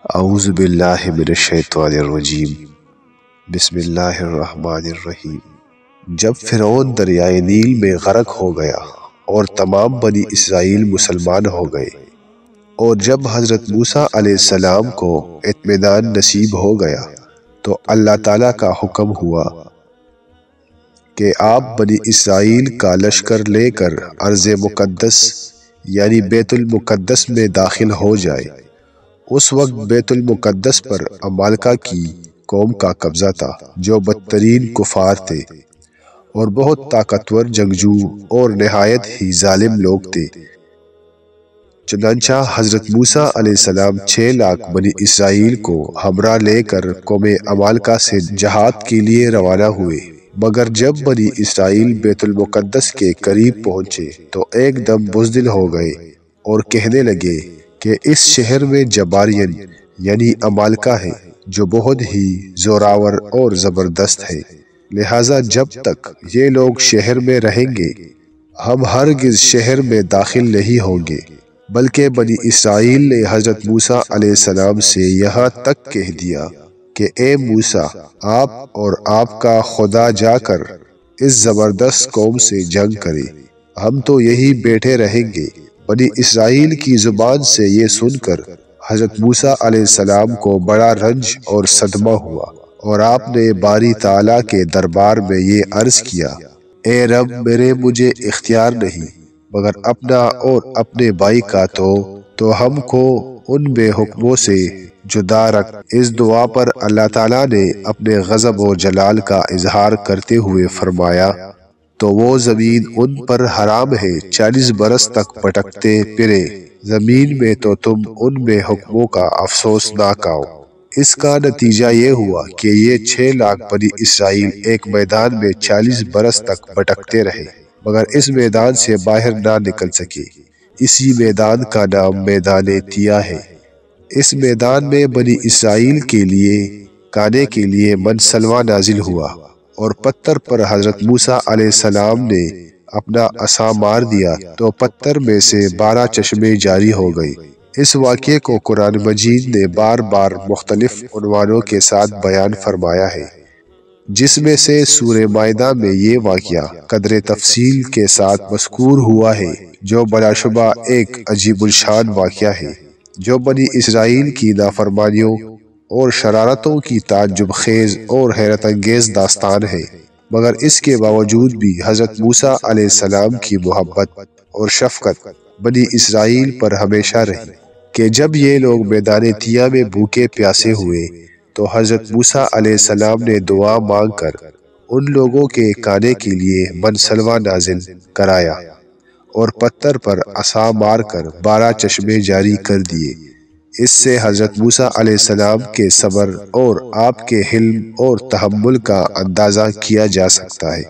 اعوذ باللہ من الشیطان الرجیم بسم اللہ الرحمن الرحیم۔ جب فرعون دریائے نیل میں غرق ہو گیا اور تمام بنی اسرائیل مسلمان ہو گئے، اور جب حضرت موسیٰ علیہ السلام کو اطمینان نصیب ہو گیا تو اللہ تعالیٰ کا حکم ہوا کہ آپ بنی اسرائیل کا لشکر لے کر ارض مقدس یعنی بیت المقدس میں داخل ہو جائے۔ اس وقت بیت المقدس پر عمالقہ کی قوم کا قبضہ تھا، جو بدترین کفار تھے اور بہت طاقتور جنگجو اور نہایت ہی ظالم لوگ تھے۔ چنانچہ حضرت موسیٰ علیہ السلام 6 لاکھ بنی اسرائیل کو ہمراہ لے کر قوم عمالقہ سے جہاد کے لیے روانہ ہوئے، مگر جب بنی اسرائیل بیت المقدس کے قریب پہنچے تو ایک دم بزدل ہو گئے اور کہنے لگے کہ اس شہر میں جبارین یعنی عمالقہ ہے جو بہت ہی زوراور اور زبردست ہے، لہٰذا جب تک یہ لوگ شہر میں رہیں گے ہم ہرگز شہر میں داخل نہیں ہوں گے۔ بلکہ بنی اسرائیل نے حضرت موسیٰ علیہ السلام سے یہاں تک کہہ دیا کہ اے موسیٰ، آپ اور آپ کا خدا جا کر اس زبردست قوم سے جنگ کرے، ہم تو یہی بیٹھے رہیں گے۔ بنی اسرائیل کی زبان سے یہ سن کر حضرت موسیٰ علیہ السلام کو بڑا رنج اور صدمہ ہوا، اور آپ نے باری تعالیٰ کے دربار میں یہ عرض کیا، اے رب میرے، مجھے اختیار نہیں مگر اپنا اور اپنے بھائی کا تو ہم کو ان بے حکموں سے جدا رکھ۔ اس دعا پر اللہ تعالیٰ نے اپنے غضب و جلال کا اظہار کرتے ہوئے فرمایا، تو وہ زمین ان پر حرام ہے، 40 برس تک بھٹکتے پھرے زمین میں تو تم ان بے حکموں کا افسوس نہ کھاؤ۔ اس کا نتیجہ یہ ہوا کہ یہ 6 لاکھ بنی اسرائیل ایک میدان میں 40 برس تک بھٹکتے رہے، مگر اس میدان سے باہر نہ نکل سکے۔ اسی میدان کا نام میدان تیہ ہے۔ اس میدان میں بنی اسرائیل کے لیے کھانے کے لیے من سلویٰ نازل ہوا، اور پتھر پر حضرت موسیٰ علیہ السلام نے اپنا عصا مار دیا تو پتھر میں سے 12 چشمے جاری ہو گئے۔ اس واقعے کو قرآن مجید نے بار بار مختلف عنوانوں کے ساتھ بیان فرمایا ہے، جس میں سے سورہ مائدہ میں یہ واقعہ قدر تفصیل کے ساتھ مذکور ہوا ہے، جو بلا شبہ ایک عجیب الشان واقعہ ہے، جو بنی اسرائیل کی نافرمانیوں اور شرارتوں کی تعجب خیز اور حیرت انگیز داستان ہے۔ مگر اس کے باوجود بھی حضرت موسیٰ علیہ السلام کی محبت اور شفقت بنی اسرائیل پر ہمیشہ رہی کہ جب یہ لوگ میدان تیہ میں بھوکے پیاسے ہوئے تو حضرت موسیٰ علیہ السلام نے دعا مانگ کر ان لوگوں کے کھانے کے لیے من سلویٰ نازل کرایا اور پتھر پر عصا مار کر 12 چشمے جاری کر دیے۔ اس سے حضرت موسیٰ علیہ السلام کے صبر اور آپ کے حلم اور تحمل کا اندازہ کیا جا سکتا ہے۔